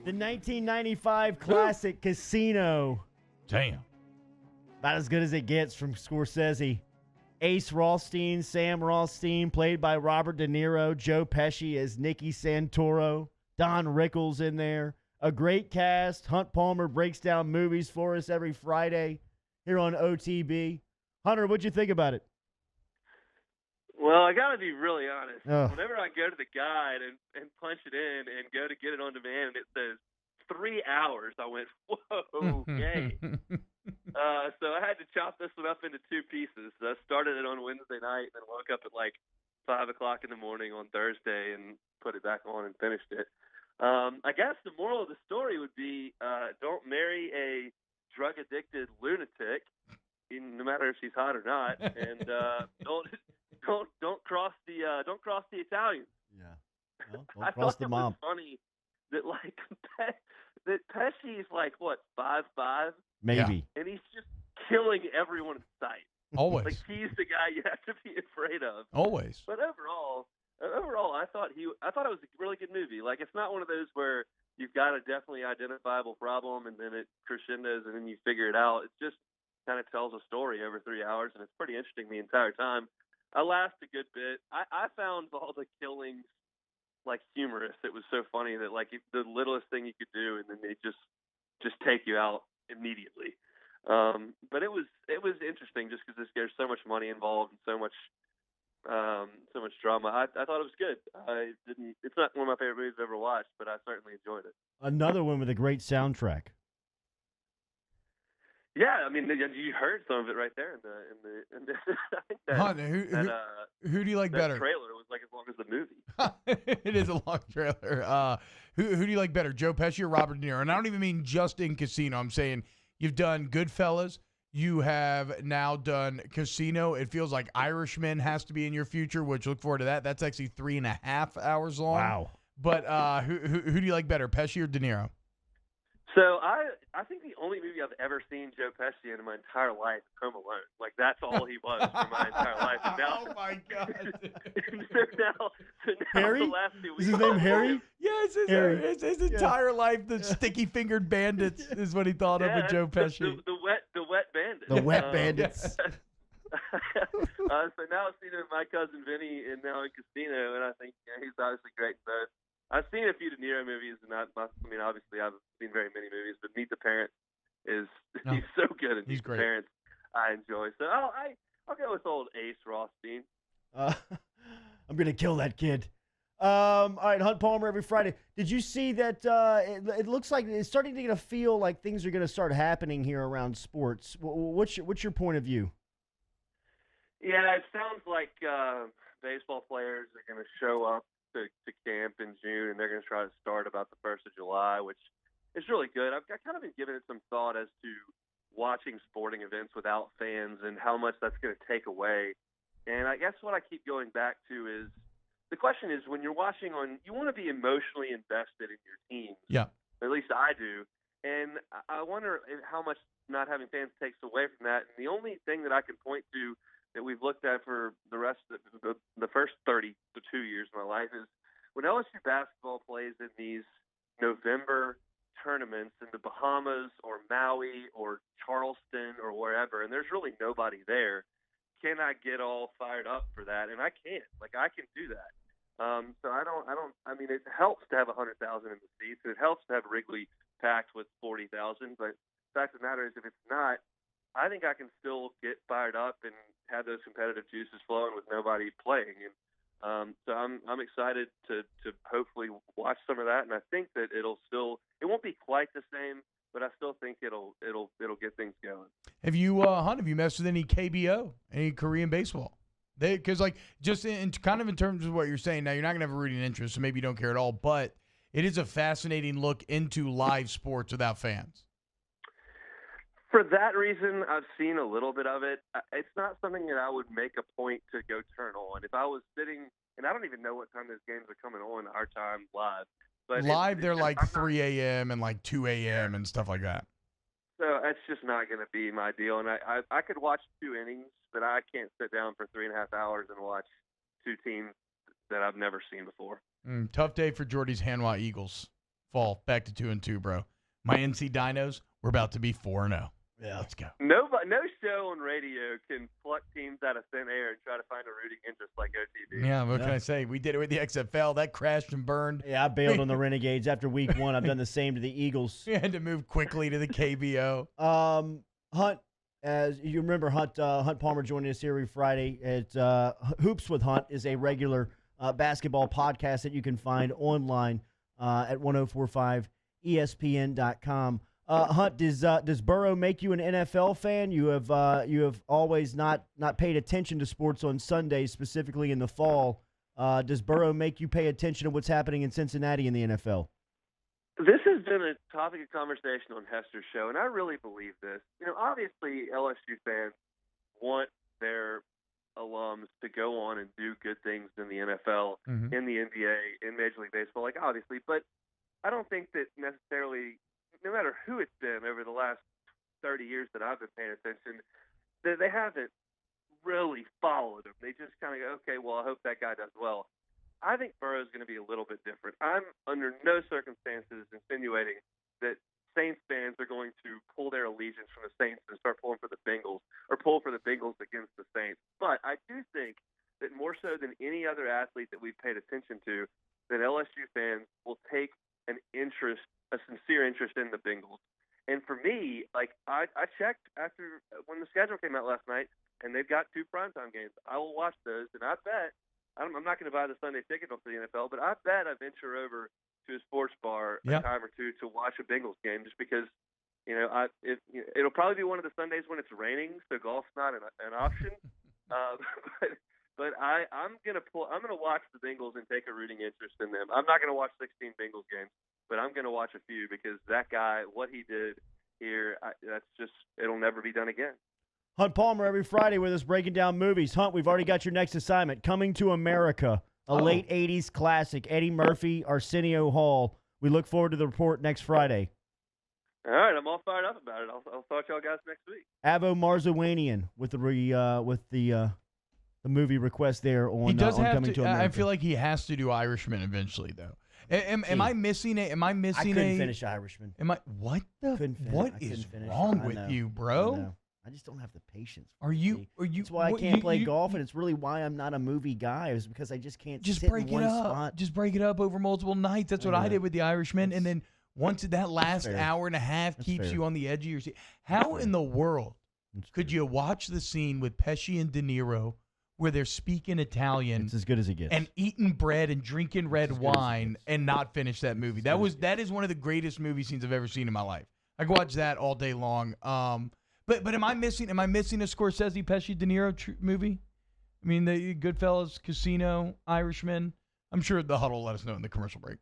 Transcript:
The 1995 classic Casino. Damn. About as good as it gets from Scorsese. Ace Rothstein, Sam Rothstein, played by Robert De Niro. Joe Pesci as Nicky Santoro. Don Rickles in there. A great cast. Hunt Palmer breaks down movies for us every Friday here on OTB. Hunter, what'd you think about it? Well, I got to be really honest. Oh. Whenever I go to the guide and punch it in and go to get it on demand, and it says 3 hours, I went, whoa, yay. So I had to chop this one up into two pieces. I started it on Wednesday night and then woke up at like 5 o'clock in the morning on Thursday and put it back on and finished it. I guess the moral of the story would be don't marry a drug-addicted lunatic, no matter if she's hot or not, and don't cross the Italians. Yeah. Well, don't cross the mom. I thought it was funny that like that Pesci's like what 5'5", maybe, and he's just killing everyone in sight. Always. Like he's the guy you have to be afraid of. Always. But overall, I thought it was a really good movie. Like it's not one of those where you've got a definitely identifiable problem and then it crescendos and then you figure it out. It just kind of tells a story over 3 hours, and it's pretty interesting the entire time. I laughed a good bit. I found all the killings like humorous. It was so funny that like the littlest thing you could do, and then they just take you out immediately. But it was interesting just because there's so much money involved and so much drama. I thought it was good. It's not one of my favorite movies I've ever watched, but I certainly enjoyed it. Another one with a great soundtrack. Yeah, I mean, you heard some of it right there in the I think that, Hunt, who do you like that better? trailer was like as long as the movie. It is a long trailer. Who do you like better, Joe Pesci or Robert De Niro? And I don't even mean just in Casino. I'm saying you've done Goodfellas. You have now done Casino. It feels like Irishman has to be in your future, which look forward to that. That's actually 3.5 hours long. Wow. But who do you like better, Pesci or De Niro? So I think the only movie I've ever seen Joe Pesci in my entire life is Home Alone. Like that's all he was for my entire life. And now, oh my God! so now Harry? the last 2 weeks. Is his name Harry? Yes, Harry. his entire life, the sticky-fingered bandits is what he thought of with Joe Pesci. The wet bandits. The wet bandits. So now I've seen him with My Cousin Vinny and now in Casino, and I think he's obviously great in both. I've seen a few De Niro movies, and obviously I've seen very many movies, but Meet the Parents he's so good at He's Meet great. the Parents. I enjoy. So I'll go with old Ace Rothstein. I'm going to kill that kid. All right, Hunt Palmer every Friday. Did you see that it looks like it's starting to get a feel like things are going to start happening here around sports? What's your point of view? Yeah, it sounds like baseball players are going to show up to camp in June, and they're going to try to start about the 1st of July, which is really good. I've kind of been giving it some thought as to watching sporting events without fans and how much that's going to take away. And I guess what I keep going back to is the question is when you're watching you want to be emotionally invested in your team. Yeah. At least I do. And I wonder how much not having fans takes away from that. And the only thing that I can point to that we've looked at for the rest of the first 32 years of my life is when LSU basketball plays in these November tournaments in the Bahamas or Maui or Charleston or wherever, and there's really nobody there. Can I get all fired up for that? And I can't. Like I can do that. So I mean, it helps to have 100,000 in the seats, and it helps to have Wrigley packed with 40,000. But the fact of the matter is, if it's not, I think I can still get fired up and have those competitive juices flowing with nobody playing. And so I'm excited to hopefully watch some of that. And I think that it won't be quite the same, but I still think it'll get things going. Have you, Hunt, have you messed with any KBO, any Korean baseball? Because like just in terms of what you're saying, now you're not going to have a rooting interest, so maybe you don't care at all, but it is a fascinating look into live sports without fans. For that reason, I've seen a little bit of it. It's not something that I would make a point to go turn on. If I was sitting, and I don't even know what time those games are coming on our time live. But live, they're like 3 a.m. and like 2 a.m. and stuff like that. So that's just not going to be my deal. And I could watch 2 innings, but I can't sit down for 3.5 hours and watch two teams that I've never seen before. Tough day for Jordy's Hanwha Eagles. fall back to 2-2, bro. My NC Dinos, we're about to be 4-0. Yeah. Let's go. No show on radio can pluck teams out of thin air and try to find a rooting interest like OTB. Yeah, what can I say? We did it with the XFL. That crashed and burned. Yeah, I bailed on the Renegades after week 1. I've done the same to the Eagles. We had to move quickly to the KBO. Hunt, as you remember, Hunt Palmer joining us here every Friday at Hoops with Hunt is a regular basketball podcast that you can find online at 1045ESPN.com. Hunt, does Burrow make you an NFL fan? You have always not paid attention to sports on Sundays, specifically in the fall. Does Burrow make you pay attention to what's happening in Cincinnati in the NFL? This has been a topic of conversation on Hester's show, and I really believe this. Obviously LSU fans want their alums to go on and do good things in the NFL, in the NBA, in Major League Baseball, like obviously, but I don't think that necessarily, no matter who it's been over the last 30 years that I've been paying attention, that they haven't really followed him. They just kind of go, okay, well, I hope that guy does well. I think Burrow's going to be a little bit different. I'm under no circumstances insinuating that Saints fans are going to pull their allegiance from the Saints and start pulling for the Bengals, or pull for the Bengals against the Saints. But I do think that more so than any other athlete that we've paid attention to, that LSU fans will take an interest, a sincere interest in the Bengals. And for me, like I checked after when the schedule came out last night, and they've got 2 primetime games. I will watch those, and I bet I'm not going to buy the Sunday ticket for the NFL, but I bet I venture over to a sports bar a time or two to watch a Bengals game, just because it'll probably be one of the Sundays when it's raining, so golf's not an option. But I'm gonna watch the Bengals and take a rooting interest in them. I'm not gonna watch 16 Bengals games, but I'm gonna watch a few, because that guy, what he did here, it'll never be done again. Hunt Palmer every Friday with us breaking down movies. Hunt, we've already got your next assignment, Coming to America, a late 80s classic. Eddie Murphy, Arsenio Hall. We look forward to the report next Friday. All right, I'm all fired up about it. I'll talk to y'all guys next week. Avo Marzawanian with the movie request there on, he does on have Coming to America. I feel like he has to do Irishman eventually, though. Am I missing it? I couldn't finish Irishman. What is finish wrong it. with you, bro? I just don't have the patience. Are you? That's why I can't play golf, and it's really why I'm not a movie guy. Is because I just can't just sit break in one it up. spot. Just break it up over multiple nights. That's what I did with The Irishman, and then once that last hour and a half keeps you on the edge of your seat. How in the world could you watch the scene with Pesci and De Niro where they're speaking Italian? It's as good as it gets. And eating bread and drinking red wine and not finish that movie. That is one of the greatest movie scenes I've ever seen in my life. I could watch that all day long. But am I missing a Scorsese, Pesci, De Niro movie? I mean, the Goodfellas, Casino, Irishman. I'm sure the Huddle will let us know in the commercial break.